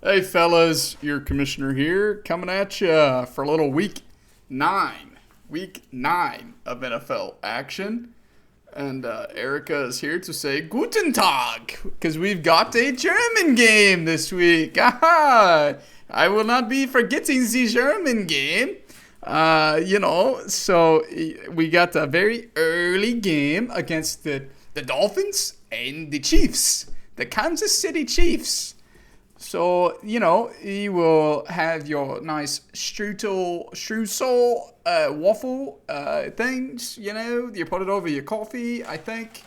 Hey fellas, your commissioner here, coming at you for a little week 9 of NFL action. And Erica is here to say Guten Tag, because we've got a German game this week. Aha! I will not be forgetting the German game. So we got a very early game against the Dolphins and the Chiefs, the Kansas City Chiefs. So, you will have your nice streusel waffle things, you put it over your coffee, I think.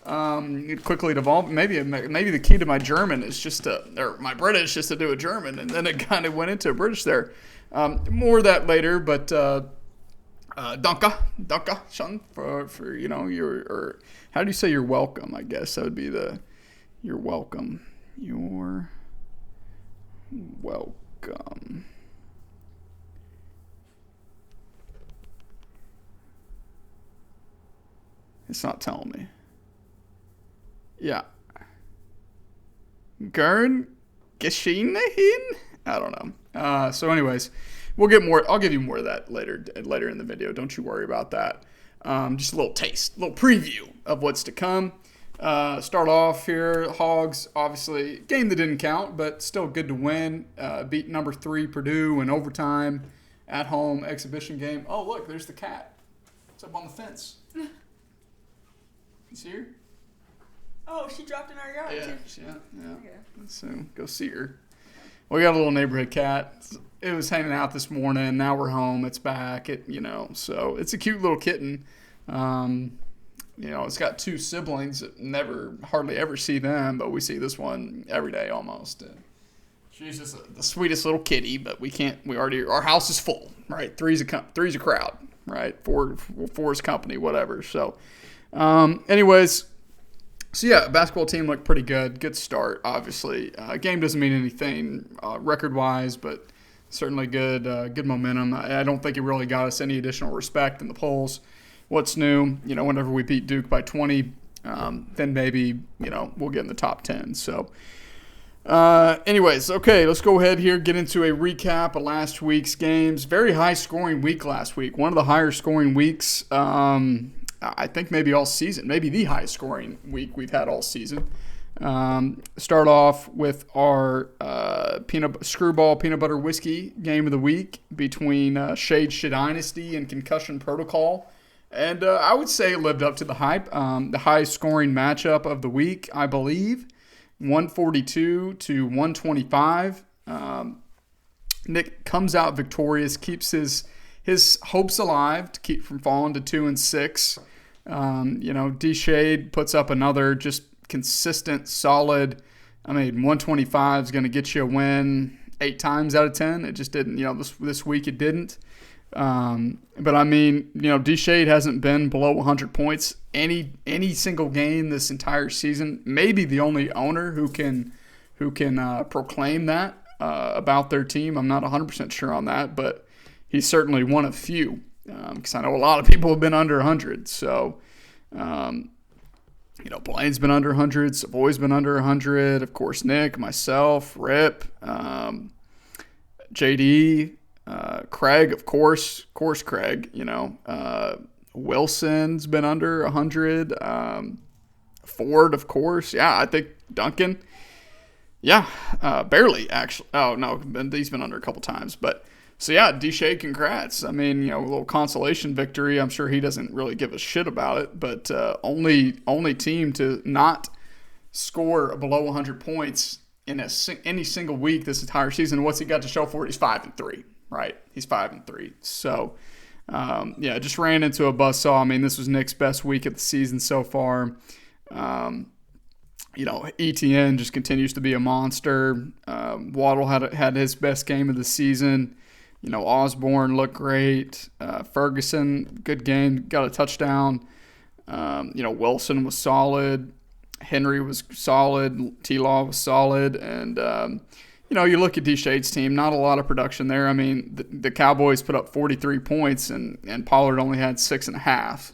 It quickly devolved. Maybe the key to my German is or my British just to do a German, and then it kind of went into British there. More of that later, but danke schon for or how do you say you're welcome? I guess that would be you're welcome. You're welcome. It's not telling me. Yeah. Gern geschehen? I don't know. So anyways, we'll get more. I'll give you more of that later in the video. Don't you worry about that. Just a little taste, a little preview of what's to come. Start off here, Hogs, obviously, game that didn't count, but still good to win. Beat number 3 Purdue in overtime, at home exhibition game. Oh, look, there's the cat. It's up on the fence. You see her? Oh, she dropped in our yard, too. Yeah. Okay. So go see her. We got a little neighborhood cat. It was hanging out this morning. Now we're home. It's back. So it's a cute little kitten. It's got 2 siblings. Hardly ever see them, but we see this one every day almost. She's just the sweetest little kitty, but our house is full, right? Three's a crowd, right? Four's company, whatever. So, basketball team looked pretty good. Good start, obviously. Game doesn't mean anything record-wise, but certainly good momentum. I don't think it really got us any additional respect in the polls. What's new? Whenever we beat Duke by 20, then maybe, we'll get in the top 10. So, okay, let's go ahead here, get into a recap of last week's games. Very high-scoring week last week. One of the higher-scoring weeks, I think maybe all season. Maybe the highest-scoring week we've had all season. Start off with our Screwball Peanut Butter Whiskey game of the week between Shade Dynasty and Concussion Protocol. And I would say it lived up to the hype. The highest scoring matchup of the week, I believe, 142 to 125. Nick comes out victorious, keeps his hopes alive to keep from falling to 2-6. D Shade puts up another just consistent, solid. 125 is going to get you a win 8 times out of 10. It just didn't. This week it didn't. D Shade hasn't been below 100 points any single game this entire season. Maybe the only owner who can proclaim that about their team. I'm not 100% sure on that, but he's certainly one of few. Because I know a lot of people have been under 100. So, Blaine's been under 100. Savoy's been under 100. Of course, Nick, myself, Rip, JD. Craig, of course Craig, Wilson's been under 100, Ford, of course, I think Duncan, barely, actually, oh, no, he's been under a couple times, but, D-Shade, congrats, a little consolation victory, I'm sure he doesn't really give a shit about it, but only team to not score below 100 points in any single week this entire season. What's he got to show for it? He's 5-3. Right, he's 5-3. So, just ran into a buzzsaw. This was Nick's best week of the season so far. ETN just continues to be a monster. Waddle had his best game of the season. Osborne looked great. Ferguson, good game, got a touchdown. Wilson was solid. Henry was solid. T-Law was solid. And, you look at D-Shade's team, not a lot of production there. The Cowboys put up 43 points, and Pollard only had 6.5.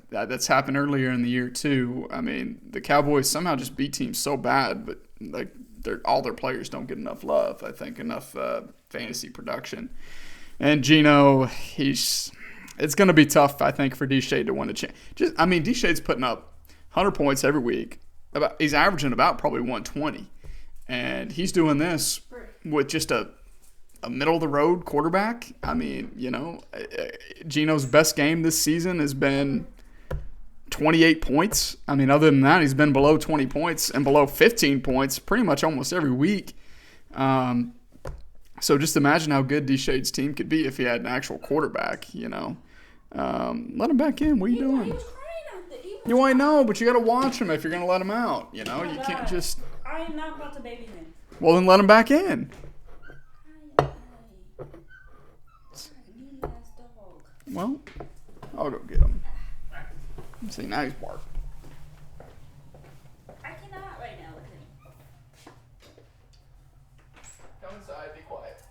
That's happened earlier in the year, too. The Cowboys somehow just beat teams so bad, but all their players don't get enough love. I think enough fantasy production. And Geno, it's going to be tough, I think, for D-Shade to win a championship. D-Shade's putting up 100 points every week. He's averaging about probably 120. And he's doing this with just a middle-of-the-road quarterback. Geno's best game this season has been 28 points. Other than that, he's been below 20 points and below 15 points pretty much almost every week. So just imagine how good D-Shade's team could be if he had an actual quarterback, Let him back in. What are you doing? He was crying out there. You might know, but you got to watch him if you're going to let him out. You can't just... I am not about to baby him. Well, then let him back in. Well, I'll go get him. See, now he's barking. I cannot right now. Look at him. Come inside, be quiet.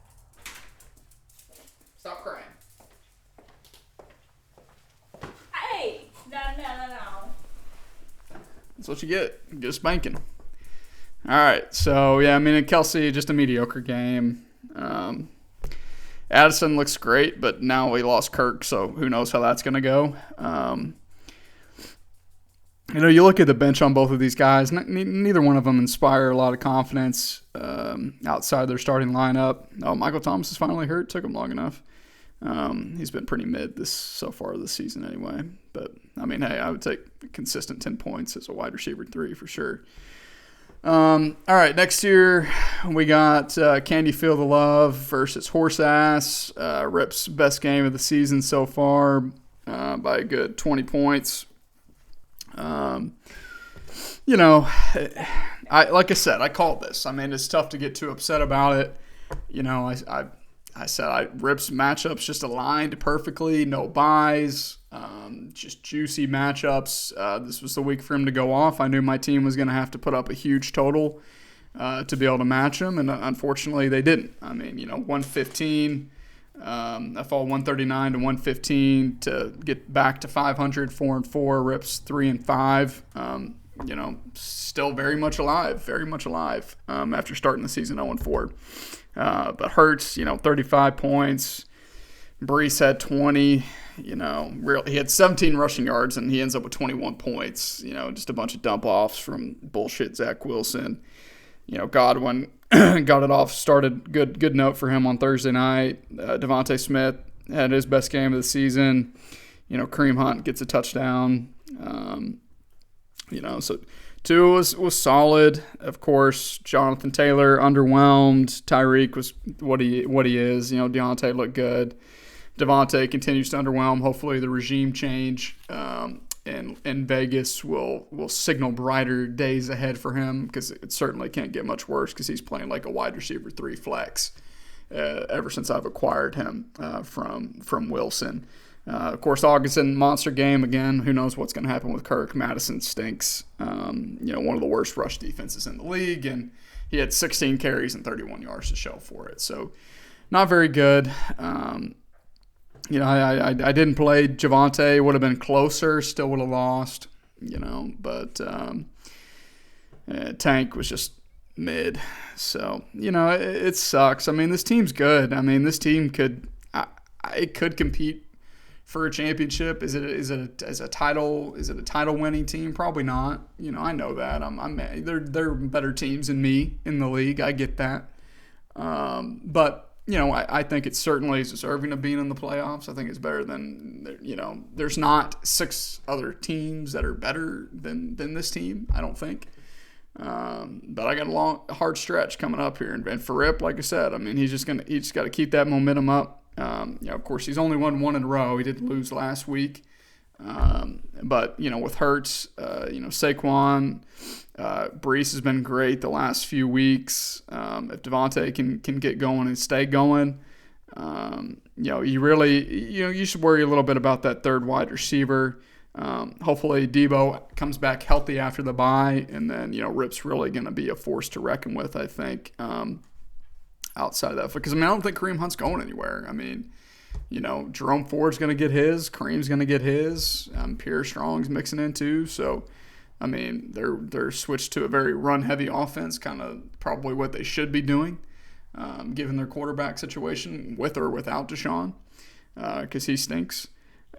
Stop crying. Hey! No. That's what you get. You get a spanking. All right, so, and Kelsey, just a mediocre game. Addison looks great, but now we lost Kirk, so who knows how that's going to go. You look at the bench on both of these guys, neither one of them inspire a lot of confidence outside their starting lineup. Oh, Michael Thomas is finally hurt. Took him long enough. He's been pretty mid so far this season anyway. But, hey, I would take a consistent 10 points as a wide receiver 3 for sure. All right, next year we got Candy Feel the Love versus Horse Ass. Rip's best game of the season so far by a good 20 points. Like I said, I called this. It's tough to get too upset about it. I said Rip's matchups just aligned perfectly, no buys, just juicy matchups. This was the week for him to go off. I knew my team was going to have to put up a huge total to be able to match him, and unfortunately they didn't. 115. I fall 139 to 115 to get back to 500, 4-4. Rips 3-5. Still very much alive after starting the season 0-4. But Hurts, 35 points. Brees had 20. He had 17 rushing yards and he ends up with 21 points. Just a bunch of dump offs from bullshit Zach Wilson. Godwin got it off, started good note for him on Thursday night. Devontae Smith had his best game of the season. Kareem Hunt gets a touchdown. So Tua was solid. Of course, Jonathan Taylor underwhelmed. Tyreek was what he is. Deontay looked good. Devontae continues to underwhelm. Hopefully the regime change in Vegas will signal brighter days ahead for him, because it certainly can't get much worse, because he's playing like a wide receiver 3 flex ever since I've acquired him from Wilson. Of course, Augustin, monster game again. Who knows what's going to happen with Kirk? Madison stinks. One of the worst rush defenses in the league, and he had 16 carries and 31 yards to show for it. So not very good. I didn't play Javonte. Would have been closer. Still would have lost. But Tank was just mid. So it sucks. This team's good. This team could compete for a championship. Is it a title winning team? Probably not. I know that. They're better teams than me in the league. I get that. But I think it certainly is deserving of being in the playoffs. I think it's better than, there's not 6 other teams that are better than this team, I don't think. But I got a hard stretch coming up here. And for Rip, like I said, he's just got to keep that momentum up. Of course, he's only won 1 in a row. He did lose last week. But, with Hurts, Saquon, Brees has been great the last few weeks. If Devontae can get going and stay going, you really, you should worry a little bit about that third wide receiver. Hopefully Debo comes back healthy after the bye, and then, Rip's really going to be a force to reckon with, I think, outside of that. Because, I don't think Kareem Hunt's going anywhere. Jerome Ford's going to get his. Kareem's going to get his. Pierre Strong's mixing in too. So, I mean, they're switched to a very run-heavy offense, kind of probably what they should be doing, given their quarterback situation, with or without Deshaun, because he stinks.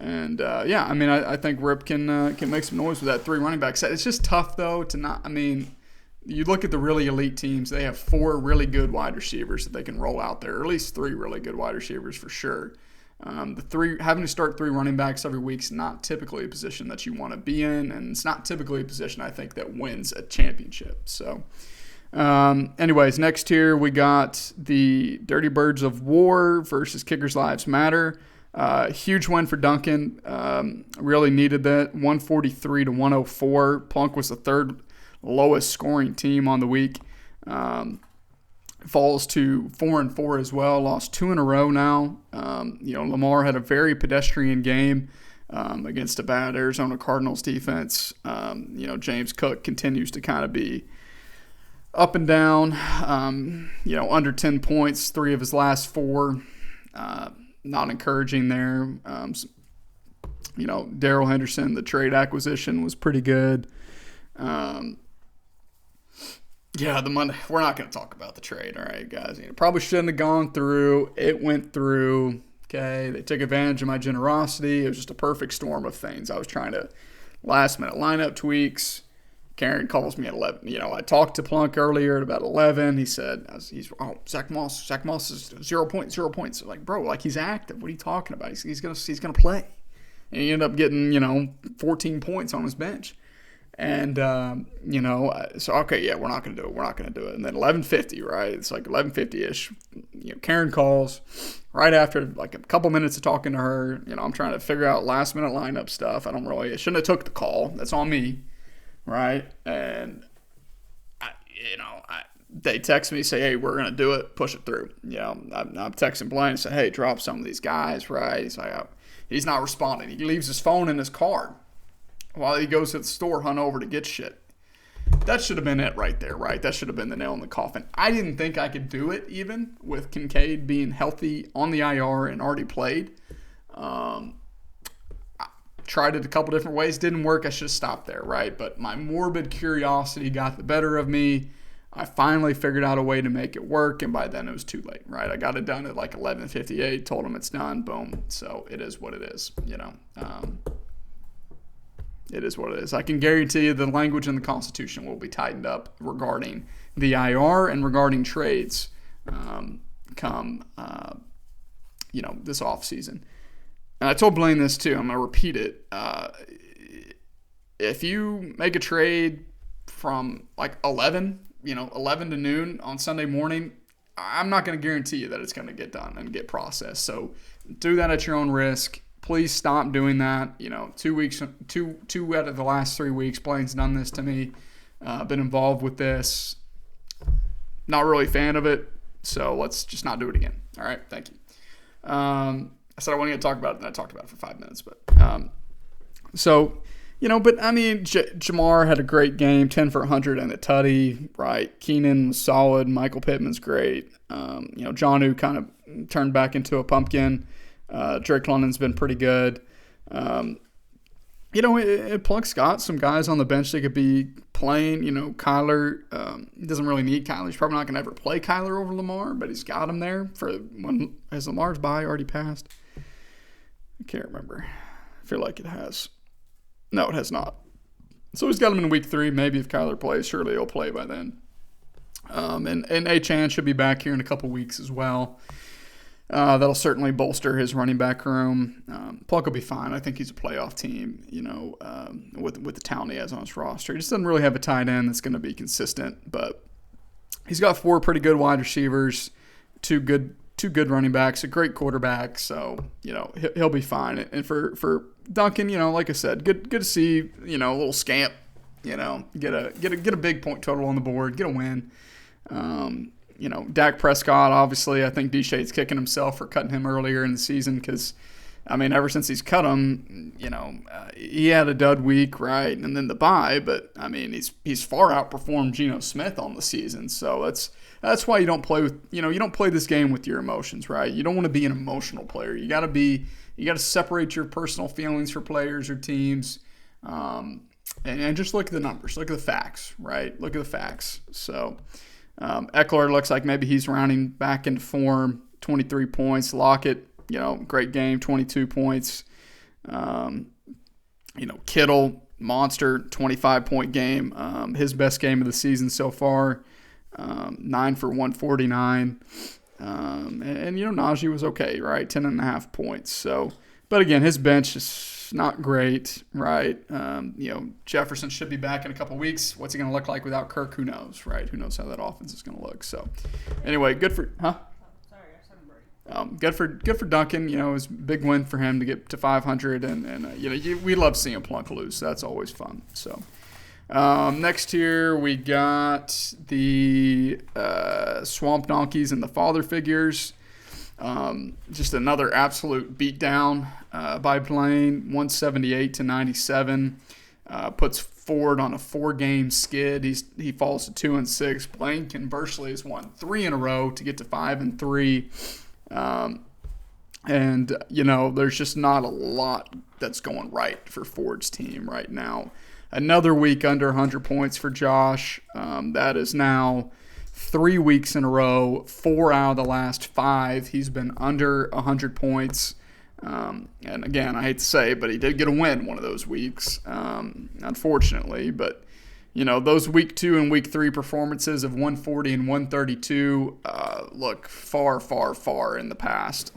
And yeah, I mean, I think Rip can make some noise with that 3 running back set. It's just tough though to not. I mean, you look at the really elite teams; they have 4 really good wide receivers that they can roll out there, or at least 3 really good wide receivers for sure. Having to start 3 running backs every week is not typically a position that you want to be in, and it's not typically a position I think that wins a championship. So, anyways, next here we got the Dirty Birds of War versus Kickers Lives Matter. Huge win for Duncan. Really needed that. 143 to 104. Plunk was the 3rd lowest scoring team on the week. Falls to 4-4 as well. Lost 2 in a row now. Lamar had a very pedestrian game against a bad Arizona Cardinals defense. James Cook continues to kind of be up and down. Under 10 points, 3 of his last 4. Not encouraging there. Darrell Henderson, the trade acquisition was pretty good. Yeah, the Monday. We're not going to talk about the trade, all right, guys. Probably shouldn't have gone through. It went through. Okay, they took advantage of my generosity. It was just a perfect storm of things. I was trying to last-minute lineup tweaks. Karen calls me at 11. I talked to Plunk earlier at about 11. He said, Zach Moss is 0 points. Like, bro, like he's active. What are you talking about? He's gonna play. And he ended up getting 14 points on his bench. And, so, okay, yeah, we're not going to do it. And then 11:50, right? It's like 11:50-ish. Karen calls right after, like, a couple minutes of talking to her. I'm trying to figure out last-minute lineup stuff. I shouldn't have took the call. That's on me, right? And, they text me, say, hey, we're going to do it. Push it through. I'm texting Blaine and say, hey, drop some of these guys, right? He's like, he's not responding. He leaves his phone in his car while he goes to the store, hunt over to get shit. That should have been it right there, right? That should have been the nail in the coffin. I didn't think I could do it even with Kincaid being healthy on the IR and already played. I tried it a couple different ways. Didn't work. I should have stopped there, right? But my morbid curiosity got the better of me. I finally figured out a way to make it work, and by then it was too late, right? I got it done at like 11:58, told him it's done, boom. So it is what it is, It is what it is. I can guarantee you the language in the Constitution will be tightened up regarding the IR and regarding trades come this offseason. And I told Blaine this too. I'm going to repeat it. If you make a trade from like 11 to noon on Sunday morning, I'm not going to guarantee you that it's going to get done and get processed. So do that at your own risk. Please stop doing that. 2 out of the last 3 weeks, Blaine's done this to me. Been involved with this. Not really a fan of it. So let's just not do it again. All right. Thank you. I said I wasn't going to talk about it, and I talked about it for 5 minutes. But Jamar had a great game, 10 for 100 and a tutty, right? Keenan was solid. Michael Pittman's great. Jonnu kind of turned back into a pumpkin. Drake London's been pretty good. Plunk's got some guys on the bench that could be playing. Kyler, he doesn't really need Kyler. He's probably not going to ever play Kyler over Lamar, but he's got him there for when has Lamar's bye already passed? I can't remember. I feel like it has. No, it has not. So he's got him in week 3. Maybe if Kyler plays, surely he'll play by then. And Achane should be back here in a couple weeks as well. That'll certainly bolster his running back room. Plunk will be fine. I think he's a playoff team, with the talent he has on his roster. He just doesn't really have a tight end that's going to be consistent, but he's got 4 pretty good wide receivers, two good running backs, a great quarterback. So, he'll be fine. And for Duncan, like I said, good to see, a little scamp, get a big point total on the board, get a win. Dak Prescott, obviously, I think D-Shade's kicking himself for cutting him earlier in the season because, ever since he's cut him, he had a dud week, right, and then the bye, but, he's far outperformed Geno Smith on the season, so that's why you don't play with, you don't play this game with your emotions, right? You don't want to be an emotional player. You got to separate your personal feelings for players or teams. And just look at the numbers. Look at the facts, right? Look at the facts. So Eckler looks like maybe he's rounding back into form. 23 points. Lockett, great game, 22 points. Kittle, monster, 25-point game. His best game of the season so far. 9 for 149. Najee was okay, right? 10.5 points. So, but again, his bench is not great, right? Jefferson should be back in a couple weeks. What's he going to look like without Kirk? Who knows, right? Who knows how that offense is going to look? So, anyway, good for good for Duncan. It was a big win for him to get to 500, and we love seeing Plunk lose. That's always fun. So. Next here we got the Swamp Donkeys and the Father Figures. Just another absolute beatdown by Blaine, 178-97. Puts Ford on a 4-game skid. He falls to 2-6. Blaine conversely has won 3 in a row to get to 5-3. There's just not a lot that's going right for Ford's team right now. Another week under 100 points for Josh. That is now 3 weeks in a row. 4 out of the last 5, he's been under 100 points. And again, I hate to say it, but he did get a win one of those weeks, unfortunately. But, those week 2 and week 3 performances of 140 and 132 look far, far, far in the past.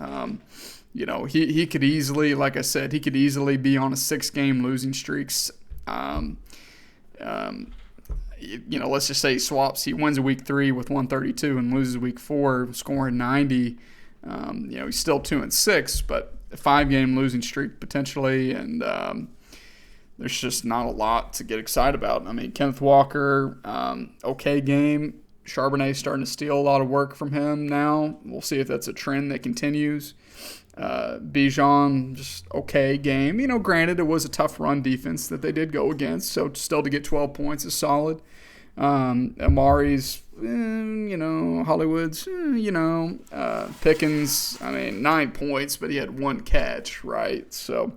He could easily, like I said, he could easily be on a 6-game losing streak. Let's just say he wins a week 3 with 132 and loses week 4 scoring 90. He's still 2-6, but a 5-game losing streak potentially, and there's just not a lot to get excited about. I mean, Kenneth Walker, okay game. Charbonnet's starting to steal a lot of work from him now. We'll see if that's a trend that continues. Bijan, just okay game. Granted, it was a tough run defense that they did go against, so still to get 12 points is solid. Amari's, Hollywood's, Pickens, 9 points, but he had 1 catch, right? So,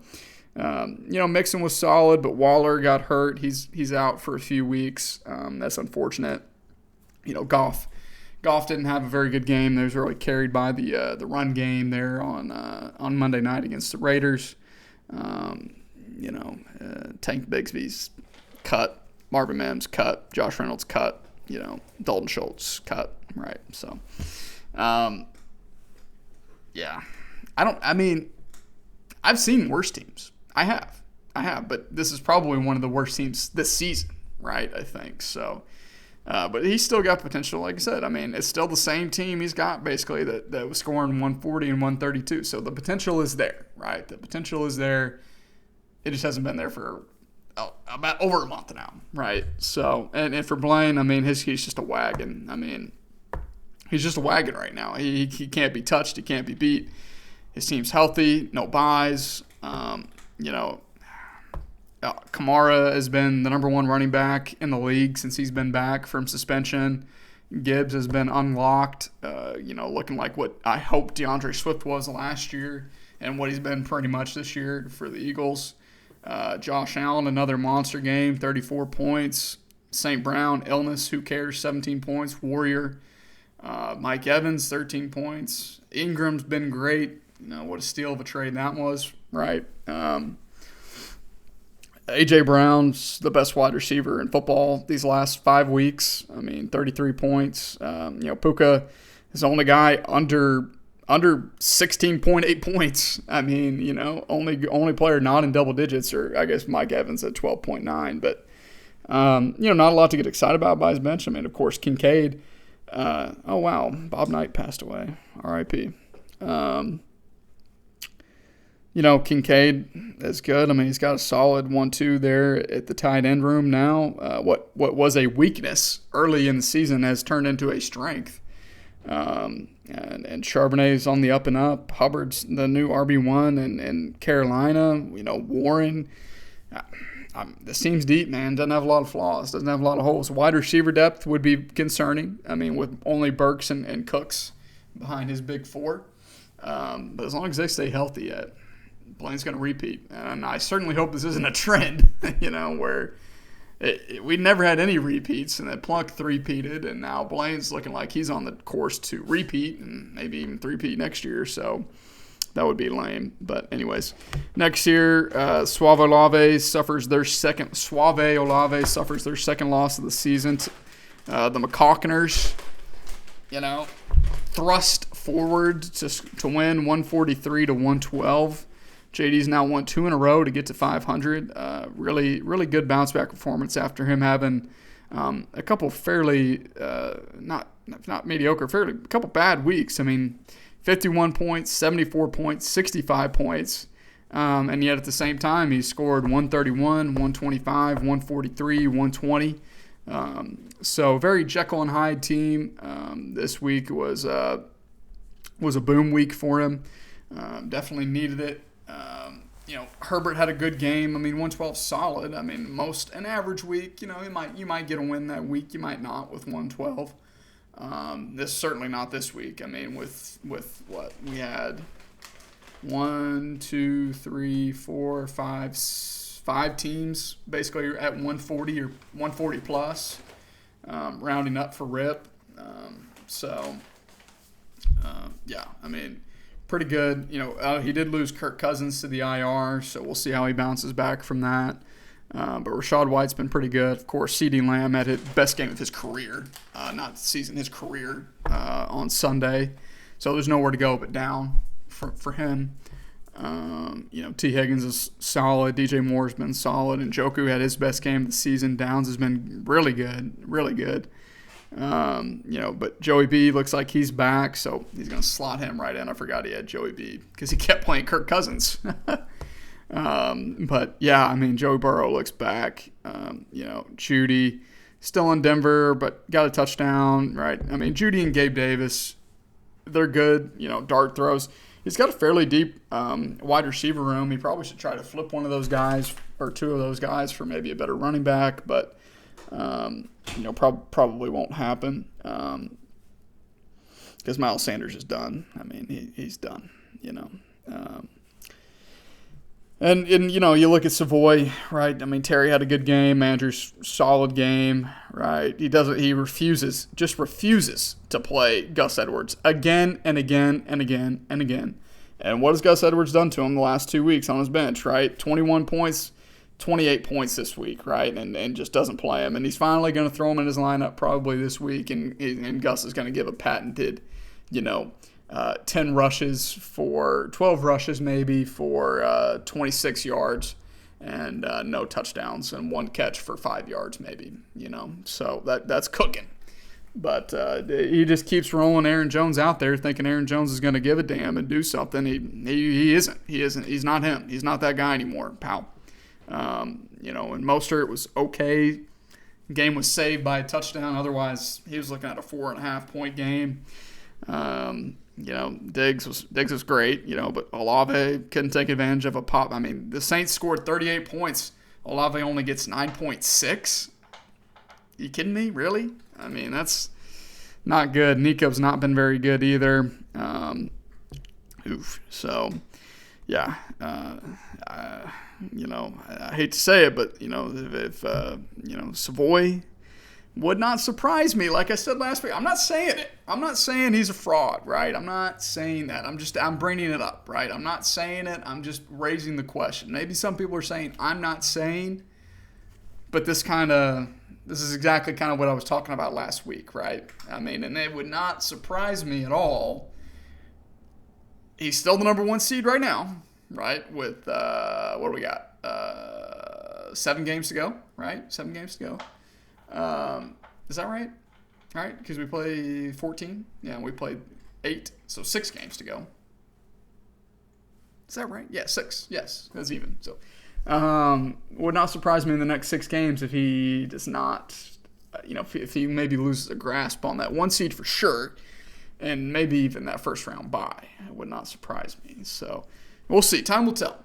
Mixon was solid, but Waller got hurt. He's out for a few weeks. That's unfortunate. Goff didn't have a very good game. They was really carried by the run game there on Monday night against the Raiders. Tank Bigsby's cut, Marvin Mims cut, Josh Reynolds cut, Dalton Schultz cut, right? So, I've seen worse teams. I have, but this is probably one of the worst teams this season, right? I think so. But he's still got potential, like I said. It's still the same team he's got, basically, that was scoring 140 and 132. So the potential is there, right? The potential is there. It just hasn't been there for about over a month now, right? So, and for Blaine, he's just a wagon. He's just a wagon right now. He can't be touched. He can't be beat. His team's healthy, no buys. Kamara has been the number 1 running back in the league since he's been back from suspension. Gibbs has been unlocked, looking like what I hope DeAndre Swift was last year and what he's been pretty much this year for the Eagles. Josh Allen, another monster game, 34 points. St. Brown, illness, who cares, 17 points. Warrior. Mike Evans, 13 points. Ingram's been great. What a steal of a trade that was, right? A.J. Brown's the best wide receiver in football these last 5 weeks. 33 points. Puka is the only guy under 16.8 points. Only player not in double digits, or I guess Mike Evans at 12.9. But, not a lot to get excited about by his bench. Of course, Kincaid. Oh, wow. Bob Knight passed away. R.I.P. Kincaid is good. He's got a solid 1-2 there at the tight end room now. What was a weakness early in the season has turned into a strength. And Charbonnet's on the up and up. Hubbard's the new RB1 and Carolina. Warren. This team's deep, man. Doesn't have a lot of flaws. Doesn't have a lot of holes. Wide receiver depth would be concerning. With only Burks and Cooks behind his big 4. But as long as they stay healthy, Blaine's going to repeat. And I certainly hope this isn't a trend, where we never had any repeats, and then Plunk three-peated, and now Blaine's looking like he's on the course to repeat and maybe even three-peat next year. So that would be lame. But anyways, next year, Suave Olave suffers their second loss of the season. The McCawkiners, thrust forward to win 143 to 112. JD's now won 2 in a row to get to 500. Really, really good bounce back performance after him having a couple fairly not mediocre, a couple bad weeks. I mean, 51 points, 74 points, 65 points, and yet at the same time he scored 131, 125, 143, 120. So very Jekyll and Hyde team. This week was a boom week for him. Definitely needed it. Herbert had a good game. I mean, 112 solid. I mean, an average week, you might get a win that week. You might not with 112. This certainly not this week. I mean, with what we had, 1, 2, 3, 4, 5 teams basically at 140 or 140 plus, rounding up for Rip. I mean, pretty good. He did lose Kirk Cousins to the IR, so we'll see how he bounces back from that. But Rachaad White's been pretty good. Of course, CeeDee Lamb had his best game of his career, not the season, his career, on Sunday. So there's nowhere to go but down for him. T. Higgins is solid. DJ Moore's been solid. And Njoku had his best game of the season. Downs has been really good, really good. But Joey B looks like he's back, so he's going to slot him right in. I forgot he had Joey B because he kept playing Kirk Cousins. But yeah, I mean, Joey Burrow looks back. Judy still in Denver, but got a touchdown, right? I mean, Judy and Gabe Davis, they're good, dart throws. He's got a fairly deep wide receiver room. He probably should try to flip one of those guys or two of those guys for maybe a better running back, but probably won't happen because Miles Sanders is done. I mean, he's done. And you look at Savoy, right? I mean, Terry had a good game. Andrews, solid game, right? He refuses to play Gus Edwards again and again and again and again. And what has Gus Edwards done to him the last 2 weeks on his bench, right? 21 points, 28 points this week, right? And just doesn't play him. And he's finally going to throw him in his lineup probably this week, and Gus is going to give a patented, 10 rushes for 12 rushes maybe for 26 yards and no touchdowns and 1 catch for 5 yards maybe, so that's cooking. But he just keeps rolling Aaron Jones out there thinking Aaron Jones is going to give a damn and do something. He isn't. He's not him. He's not that guy anymore, pal. And Mostert was okay. Game was saved by a touchdown. Otherwise, he was looking at a 4.5 point game. Diggs was great, but Olave couldn't take advantage of a pop. I mean, the Saints scored 38 points. Olave only gets 9.6. You kidding me? Really? I mean, that's not good. Nico's not been very good either. So, yeah. I hate to say it, but, if Savoy would not surprise me. Like I said last week, I'm not saying it. I'm not saying he's a fraud, right? I'm not saying that. I'm bringing it up, right? I'm not saying it. I'm just raising the question. Maybe some people are saying I'm not saying, but this is exactly kind of what I was talking about last week, right? I mean, and it would not surprise me at all. He's still the number 1 seed right now, right? With, what do we got? 7 games to go, right? 7 games to go. Is that right? All right, because we play 14. Yeah, we played 8, so 6 games to go. Is that right? Yeah, 6. Yes, that's even. So, would not surprise me in the next 6 games if he does not, if he maybe loses a grasp on that 1 seed for sure, and maybe even that first round bye. It would not surprise me. So, we'll see. Time will tell.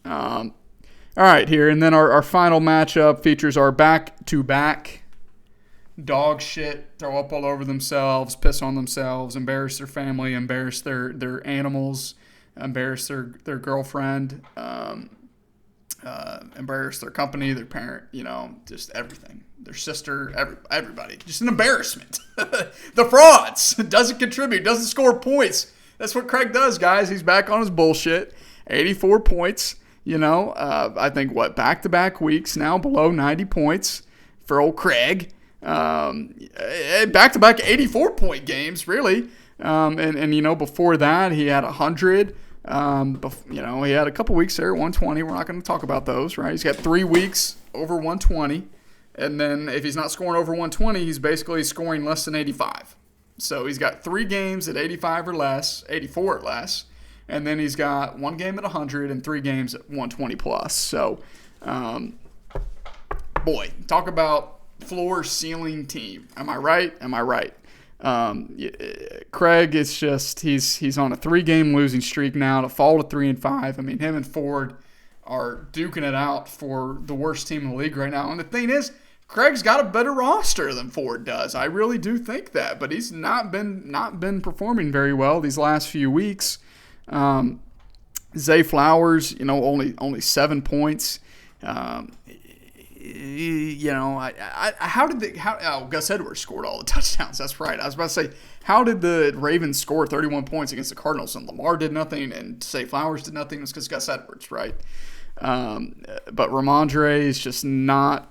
All right, here, and then our final matchup features our back-to-back dog shit, throw up all over themselves, piss on themselves, embarrass their family, embarrass their animals, embarrass their girlfriend, embarrass their company, their parent, just everything. Their sister, everybody. Just an embarrassment. The frauds. Doesn't contribute, doesn't score points. That's what Craig does, guys. He's back on his bullshit. 84 points. I think, back-to-back weeks now below 90 points for old Craig. Back-to-back 84-point games, really. And before that, he had 100. He had a couple weeks there, 120. We're not going to talk about those, right? He's got 3 weeks over 120. And then if he's not scoring over 120, he's basically scoring less than 85. So he's got 3 games at 85 or less, 84 or less. And then he's got 1 game at 100 and 3 games at 120 plus. So, talk about floor-ceiling team. Am I right? Am I right? Craig, it's just he's on a 3-game losing streak now to fall to 3-5. I mean, him and Ford are duking it out for the worst team in the league right now. And the thing is, Craig's got a better roster than Ford does. I really do think that, but he's not been performing very well these last few weeks. Zay Flowers, only 7 points. Gus Edwards scored all the touchdowns. That's right. I was about to say, how did the Ravens score 31 points against the Cardinals and Lamar did nothing and Zay Flowers did nothing? It was because Gus Edwards, right? But Ramondre is just not.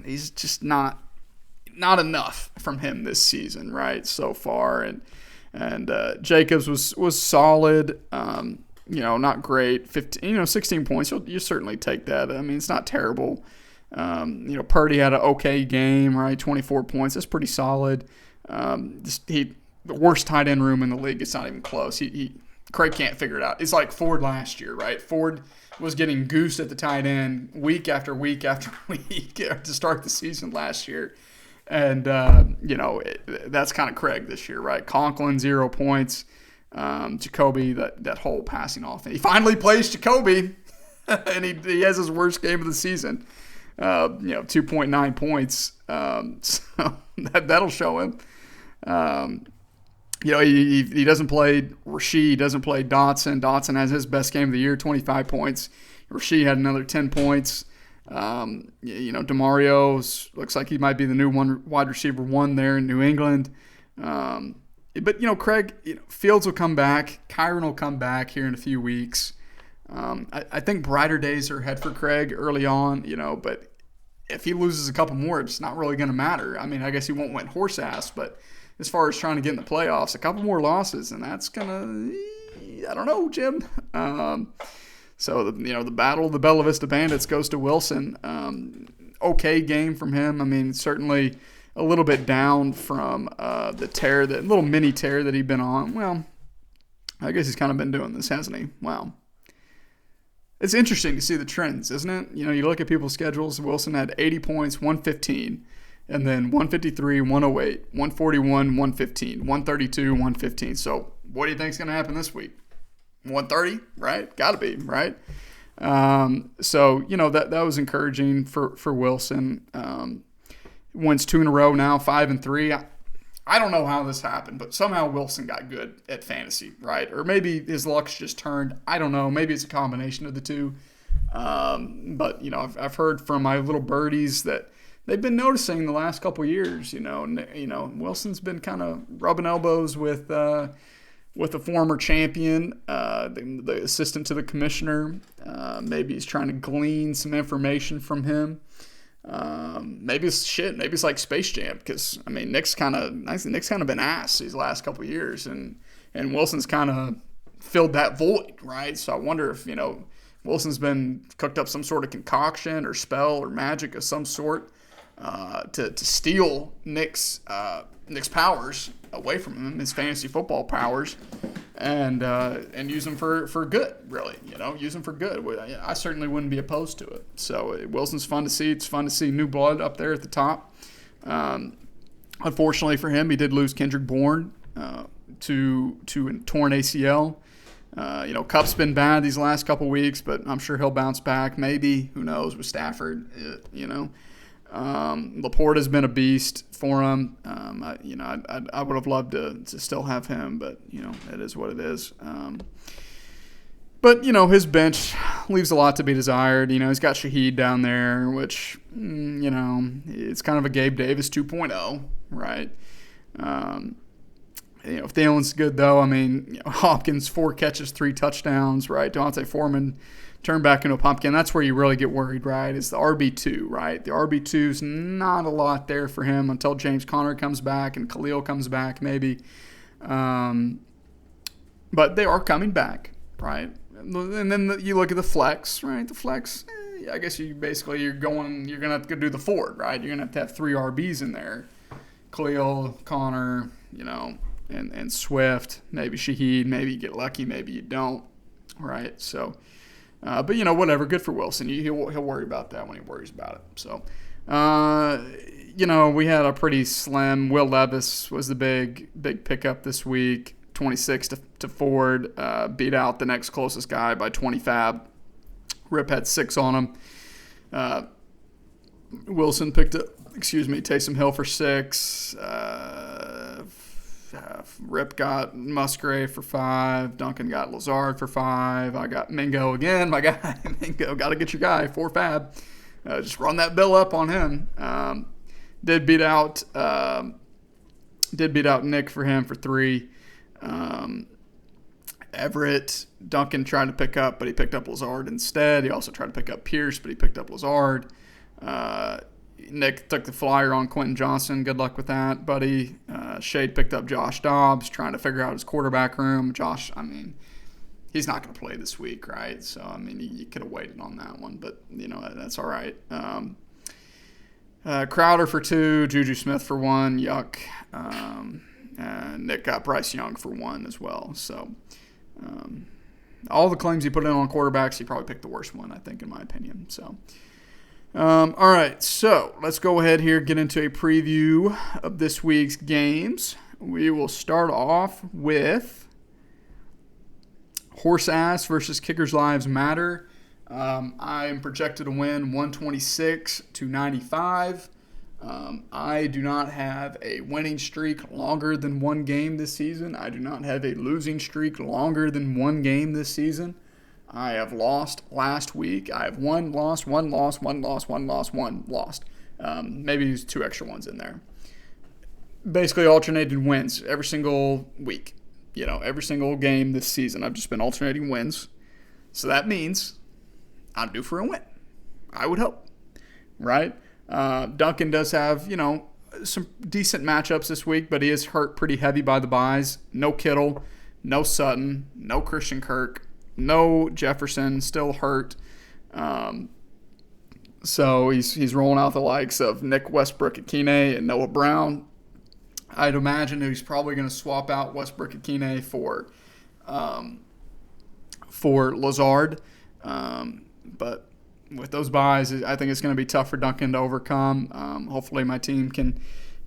He's just not enough from him this season, right? So far, and Jacobs was solid. Not great. 16 points. You certainly take that. I mean, it's not terrible. Purdy had an okay game, right? 24 points. That's pretty solid. The worst tight end room in the league. It's not even close. Craig can't figure it out. It's like Ford last year, right? Ford was getting goosed at the tight end week after week after week to start the season last year. And, that's kind of Craig this year, right? Conklin, 0 points. Jacoby, that whole passing offense. He finally plays Jacoby, and he has his worst game of the season. 2.9 points. So that'll show him. He doesn't play Rashid, doesn't play Dotson. Dotson has his best game of the year, 25 points. Rashid had another 10 points. DeMario looks like he might be the new wide receiver 1 there in New England. But Craig, Fields will come back. Kyron will come back here in a few weeks. I think brighter days are ahead for Craig early on, but if he loses a couple more, it's not really going to matter. I mean, I guess he won't win horse ass, but as far as trying to get in the playoffs, a couple more losses, and that's going to, I don't know, Jim. So, the battle of the Bella Vista Bandits goes to Wilson. Okay game from him. I mean, certainly a little bit down from the little mini tear that he'd been on. Well, I guess he's kind of been doing this, hasn't he? Wow. It's interesting to see the trends, isn't it? You look at people's schedules. Wilson had 80 points, 115, and then 153, 108, 141, 115, 132, 115. So what do you think is going to happen this week? 130, right? Got to be, right? So, that was encouraging for Wilson. Wins 2 in a row now, 5-3. I don't know how this happened, but somehow Wilson got good at fantasy, right? Or maybe his luck's just turned. I don't know. Maybe it's a combination of the two. But, I've heard from my little birdies that they've been noticing the last couple of years, Wilson's been kind of rubbing elbows with a former champion, the assistant to the commissioner. Maybe he's trying to glean some information from him. Maybe it's like Space Jam, because Nick's kind of been ass these last couple of years, and Wilson's kind of filled that void, right? So I wonder if Wilson's been cooked up some sort of concoction or spell or magic of some sort to steal Nick's powers away from him, his fantasy football powers, and use them for good, really. Use them for good. I certainly wouldn't be opposed to it. So Wilson's fun to see. It's fun to see new blood up there at the top. Unfortunately for him, he did lose Kendrick Bourne to a torn ACL. Cup's been bad these last couple weeks, but I'm sure he'll bounce back. Maybe, who knows, with Stafford. Laporte has been a beast for him. I would have loved to still have him, but it is what it is. But, his bench leaves a lot to be desired. He's got Shaheed down there, which, it's kind of a Gabe Davis 2.0, right? If Thielen's good, though, Hopkins, 4 catches, 3 touchdowns, right? Devontae Foreman turned back into a pumpkin. That's where you really get worried, right? Is the RB2, right? The RB2's not a lot there for him until James Conner comes back and Khalil comes back, maybe. But they are coming back, right? And then you look at the flex, right? The flex, I guess you're going to have to do the Ford, right? You're going to have 3 RBs in there. Khalil, Connor, and Swift, maybe Shaheed, maybe you get lucky, maybe you don't, right? So, but whatever, good for Wilson. He'll worry about that when he worries about it. So, we had a pretty slim. Will Levis was the big pickup this week. 26 to Ford, beat out the next closest guy by 20 fab. Rip had 6 on him. Wilson picked up, Taysom Hill for 6. Rip got Musgrave for 5. Duncan got Lazard for 5. I got Mingo again. My guy, Mingo, got to get your guy, 4 fab. Just run that bill up on him. Did beat out Nick for him for 3. Everett, Duncan tried to pick up, but he picked up Lazard instead. He also tried to pick up Pierce, but he picked up Lazard. Nick took the flyer on Quentin Johnson. Good luck with that, buddy. Shade picked up Josh Dobbs, trying to figure out his quarterback room. Josh, he's not going to play this week, right? So, you could have waited on that one, but, that's all right. Crowder for 2, Juju Smith for 1, yuck. Nick got Bryce Young for 1 as well. So, all the claims he put in on quarterbacks, he probably picked the worst one, I think, in my opinion. So, all right. So, let's go ahead here, get into a preview of this week's games. We will start off with Horse Ass versus Kickers Lives Matter. I am projected to win 126-95. I do not have a winning streak longer than 1 game this season. I do not have a losing streak longer than 1 game this season. I have lost last week. I have 1 lost, 1 lost, 1 lost, 1 lost, 1 lost. Maybe there's 2 extra ones in there. Basically alternated wins every single week. Every single game this season, I've just been alternating wins. So that means I'm due for a win. I would hope. Right? Duncan does have, some decent matchups this week, but he is hurt pretty heavy by the buys. No Kittle, no Sutton, no Christian Kirk, no Jefferson, still hurt. So he's rolling out the likes of Nick Westbrook-Ikhine and Noah Brown. I'd imagine he's probably going to swap out Westbrook-Ikhine for Lazard. But with those buys, I think it's going to be tough for Duncan to overcome. Hopefully my team can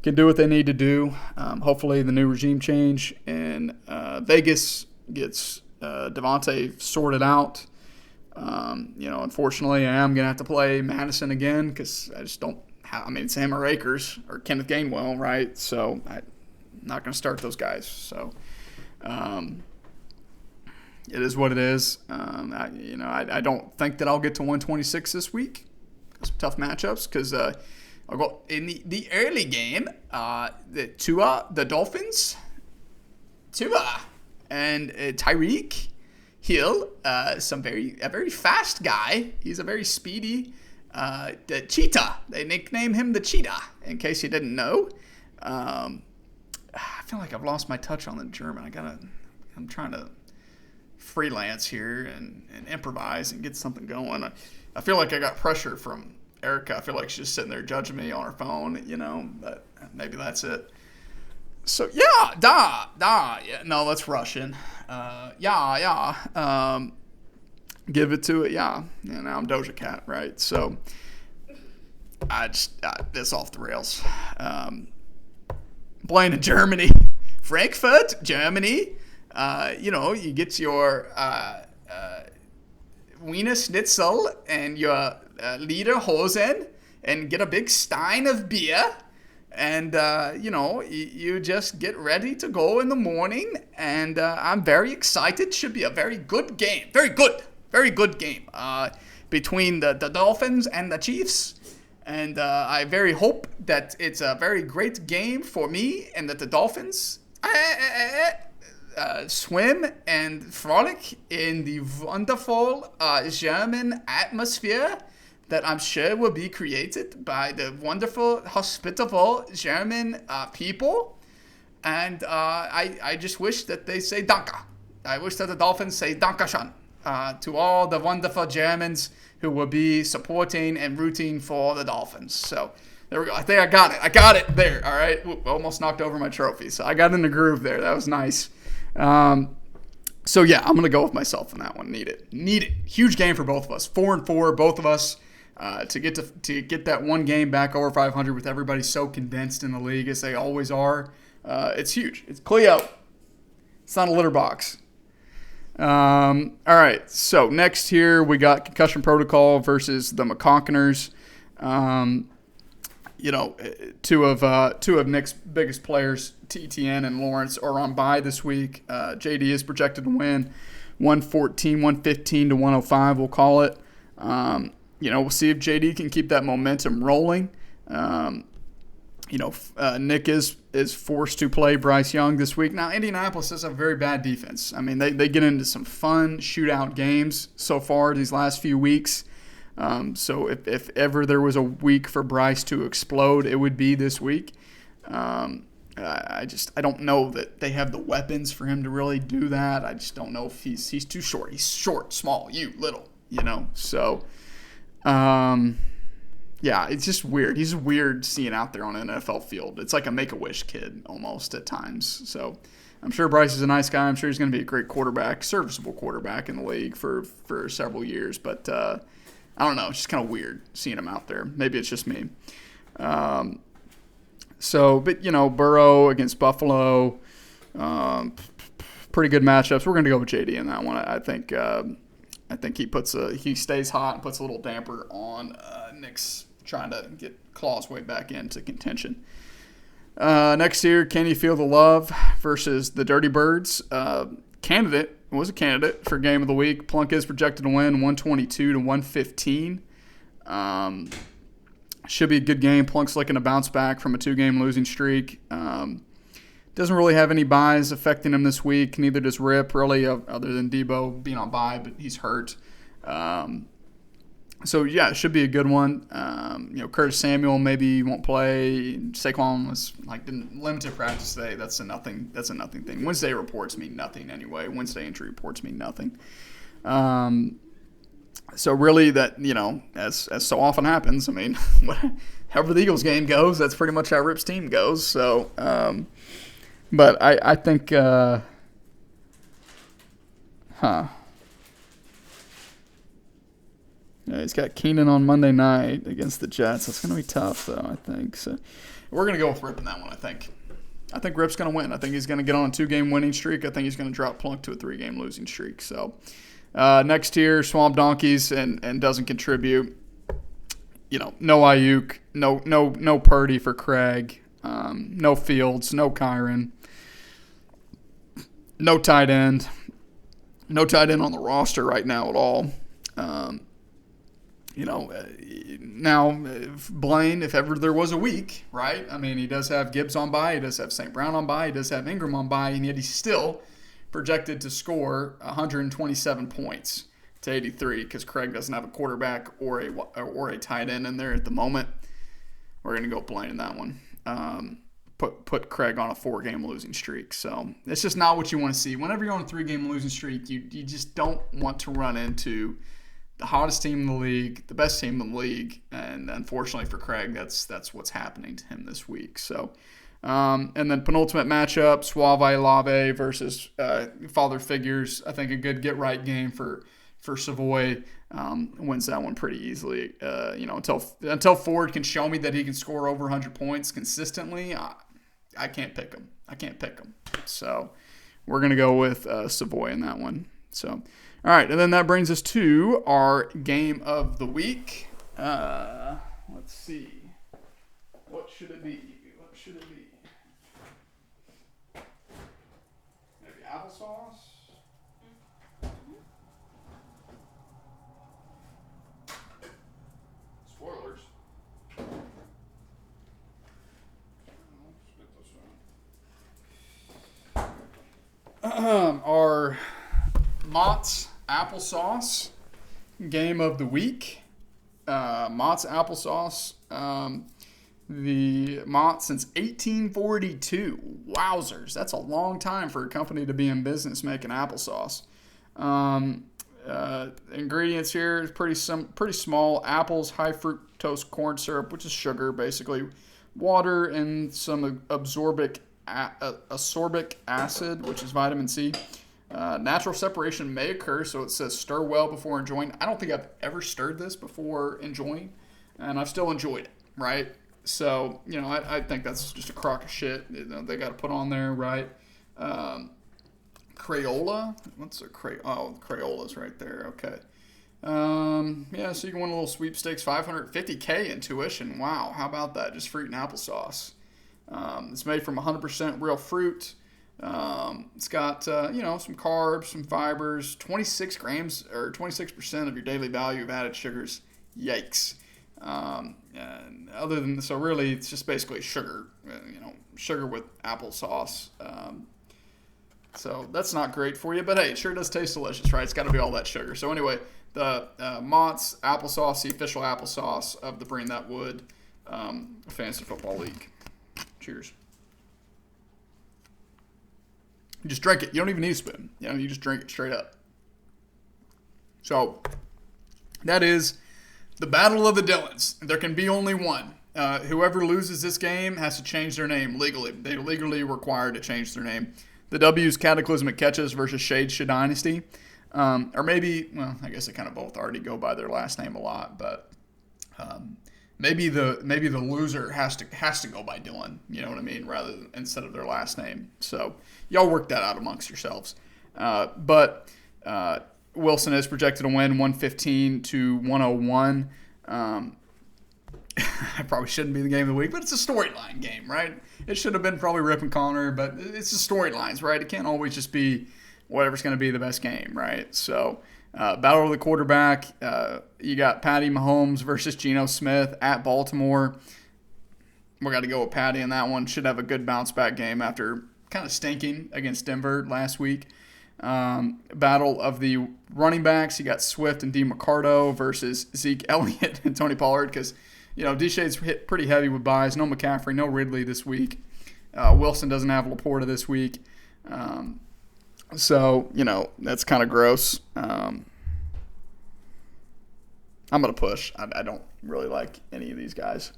do what they need to do. Hopefully the new regime change in Vegas gets Devontae sorted out. Unfortunately, I am going to have to play Madison again because I just don't have – it's him or Akers or Kenneth Gainwell, right? So I'm not going to start those guys. So it is what it is. I don't think that I'll get to 126 this week. Some tough matchups because I'll go in the early game. The Dolphins, Tua, and Tyreek Hill, a very fast guy. He's a very speedy the Cheetah. They nickname him the Cheetah. In case you didn't know, I feel like I've lost my touch on the German. I'm trying to freelance here and improvise and get something going. I feel like I got pressure from Erica. I feel like she's just sitting there judging me on her phone, but maybe that's it. So, yeah, no, that's Russian. Give it to it, yeah. And now I'm Doja Cat, right? So, this off the rails. Playing in Germany. Frankfurt, Germany. You get your Wiener Schnitzel and your Lederhosen and get a big stein of beer. And, you just get ready to go in the morning. And I'm very excited. Should be a very good game. Very good game between the Dolphins and the Chiefs. And I very hope that it's a very great game for me and that the Dolphins swim and frolic in the wonderful German atmosphere that I'm sure will be created by the wonderful, hospitable German people. And I just wish that they say Danke. I wish that the Dolphins say Dankeschön to all the wonderful Germans who will be supporting and rooting for the Dolphins. So there we go. I think I got it. I got it there. All right. Almost knocked over my trophy. So I got in the groove there. That was nice. So yeah, I'm going to go with myself in that one. Need it. Huge game for both of us. 4-4, both of us. To get that one game back over 500 with everybody so condensed in the league as they always are, it's huge. It's Cleo. It's not a litter box. All right. So next here we got concussion protocol versus the McConkiners. Two of Nick's biggest players, TTN and Lawrence, are on bye this week. JD is projected to win 115 to 105. We'll call it. We'll see if JD can keep that momentum rolling. Nick is forced to play Bryce Young this week. Now, Indianapolis has a very bad defense. I mean, they get into some fun shootout games so far these last few weeks. So if ever there was a week for Bryce to explode, it would be this week. I don't know that they have the weapons for him to really do that. I just don't know if he's too short. He's short, small, little, So, it's just weird. He's weird seeing out there on an NFL field. It's like a Make-A-Wish kid almost at times. So I'm sure Bryce is a nice guy. I'm sure he's going to be a great quarterback, serviceable quarterback in the league for several years. But I don't know. It's just kind of weird seeing him out there. Maybe it's just me. Burrow against Buffalo, pretty good matchups. We're going to go with JD in that one. I think he stays hot and puts a little damper on Nick's trying to get claws way back into contention. Next year, Can You Feel the Love versus the Dirty Birds. Candidate for Game of the Week. Plunk is projected to win 122 to 115. Should be a good game. Plunk's looking to bounce back from a 2-game losing streak. Doesn't really have any buys affecting him this week. Neither does Rip, really, other than Debo being on bye, but he's hurt. It should be a good one. Curtis Samuel maybe won't play. Saquon was limited practice today. That's a nothing thing. Wednesday reports mean nothing anyway. Wednesday injury reports mean nothing. So really that, as so often happens, I mean, however the Eagles game goes, that's pretty much how Rip's team goes. So, but I think, Yeah, he's got Keenan on Monday night against the Jets. That's going to be tough, though, I think. So we're going to go with Rip in that one, I think. I think Rip's going to win. I think he's going to get on a 2-game winning streak. I think he's going to drop Plunk to a 3-game losing streak. So next year, Swamp Donkeys and doesn't contribute. No Ayuk, no Purdy for Craig, no Fields, no Kyron, no tight end. No tight end on the roster right now at all. Now, Blaine, if ever there was a week, right? I mean, he does have Gibbs on bye. He does have St. Brown on bye. He does have Ingram on bye. And yet he's still projected to score 127 points to 83 because Craig doesn't have a quarterback or a tight end in there at the moment. We're going to go Blaine in that one. Put Craig on a 4-game losing streak. So it's just not what you want to see. Whenever you're on a 3-game losing streak, you just don't want to run into the hottest team in the league, the best team in the league, and unfortunately for Craig, that's what's happening to him this week. So, and then penultimate matchup, Suave Lave versus Father Figures. I think a good get-right game for Savoy. Wins that one pretty easily. Until Ford can show me that he can score over 100 points consistently, I can't pick him. So we're going to go with Savoy in that one. So, all right, and then that brings us to our game of the week. Let's see. What should it be? should it be? Maybe applesauce? Spoilers. Our Mott's applesauce game of the week. Mott's applesauce. The Mott since 1842. Wowzers. That's a long time for a company to be in business making applesauce. Ingredients here is pretty small. Apples, high fructose corn syrup, which is sugar basically, water, and some ascorbic acid, which is vitamin C. Natural separation may occur, so it says stir well before enjoying. I don't think I've ever stirred this before enjoying, and I've still enjoyed it, right? So, I think that's just a crock of shit. They got to put on there, right? Crayola? What's a Crayola? Oh, Crayola's right there. Okay. So you can win a little sweepstakes, $550K in tuition. Wow, how about that? Just fruit and applesauce. It's made from 100% real fruit. It's got, some carbs, some fibers, 26 grams or 26% of your daily value of added sugars. Yikes. And other than, so really it's just basically sugar, sugar with applesauce. So that's not great for you, but hey, it sure does taste delicious, right? It's got to be all that sugar. So anyway, the Mott's applesauce, the official applesauce of the Bring That Wood Fantasy Football League. Cheers. You just drink it. You don't even need a spoon. You just drink it straight up. So that is the Battle of the Dylans. There can be only one. Whoever loses this game has to change their name legally. They're legally required to change their name. The W's Cataclysmic Catches versus Shade Dynasty. Or maybe, well, I guess they kind of both already go by their last name a lot, but maybe the loser has to go by Dylan, you know what I mean, instead of their last name. So y'all work that out amongst yourselves. But Wilson is projected to win 115-101. I probably shouldn't be the game of the week, but it's a storyline game, right? It should have been probably Rip and Connor, but it's the storylines, right? It can't always just be whatever's going to be the best game, right? So, battle of the quarterback. You got Patty Mahomes versus Geno Smith at Baltimore. We got to go with Patty in that one. Should have a good bounce back game after kind of stinking against Denver last week. Battle of the running backs. You got Swift and DeMarcado versus Zeke Elliott and Tony Pollard because, D-Shade's hit pretty heavy with buys. No McCaffrey, no Ridley this week. Wilson doesn't have Laporta this week. So, that's kind of gross. I'm going to push. I don't really like any of these guys.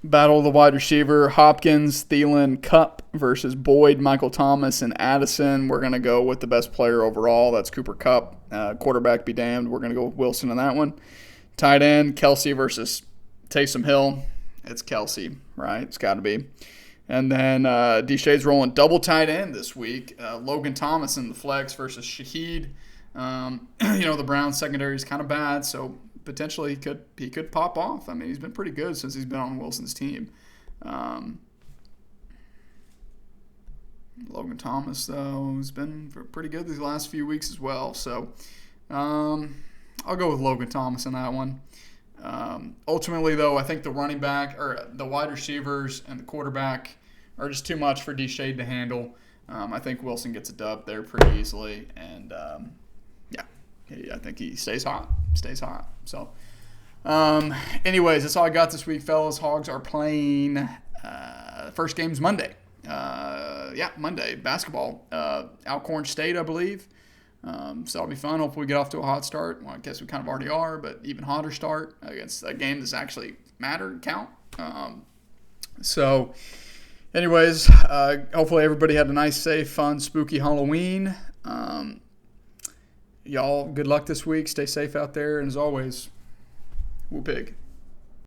Battle of the wide receiver, Hopkins, Thielen, Kupp versus Boyd, Michael Thomas, and Addison. We're going to go with the best player overall. That's Cooper Kupp. Quarterback be damned. We're going to go with Wilson in that one. Tight end, Kelsey versus Taysom Hill. It's Kelsey, right? It's got to be. And then D-Shade's rolling double tight end this week. Logan Thomas in the flex versus Shaheed. The Browns secondary is kind of bad, so potentially he could pop off. I mean, he's been pretty good since he's been on Wilson's team. Logan Thomas, though, has been pretty good these last few weeks as well. So I'll go with Logan Thomas in that one. Ultimately, though, I think the running back or the wide receivers and the quarterback are just too much for D-Shade to handle. I think Wilson gets a dub there pretty easily, and I think he stays hot. So, anyways, that's all I got this week, fellas. Hogs are playing. First game's Monday. Monday basketball. Alcorn State, I believe. So that'll be fun. Hopefully we get off to a hot start. Well, I guess we kind of already are, but even hotter start against a game that's actually matter and count. Anyways, hopefully everybody had a nice, safe, fun, spooky Halloween. Y'all, good luck this week. Stay safe out there. And as always, woo pig.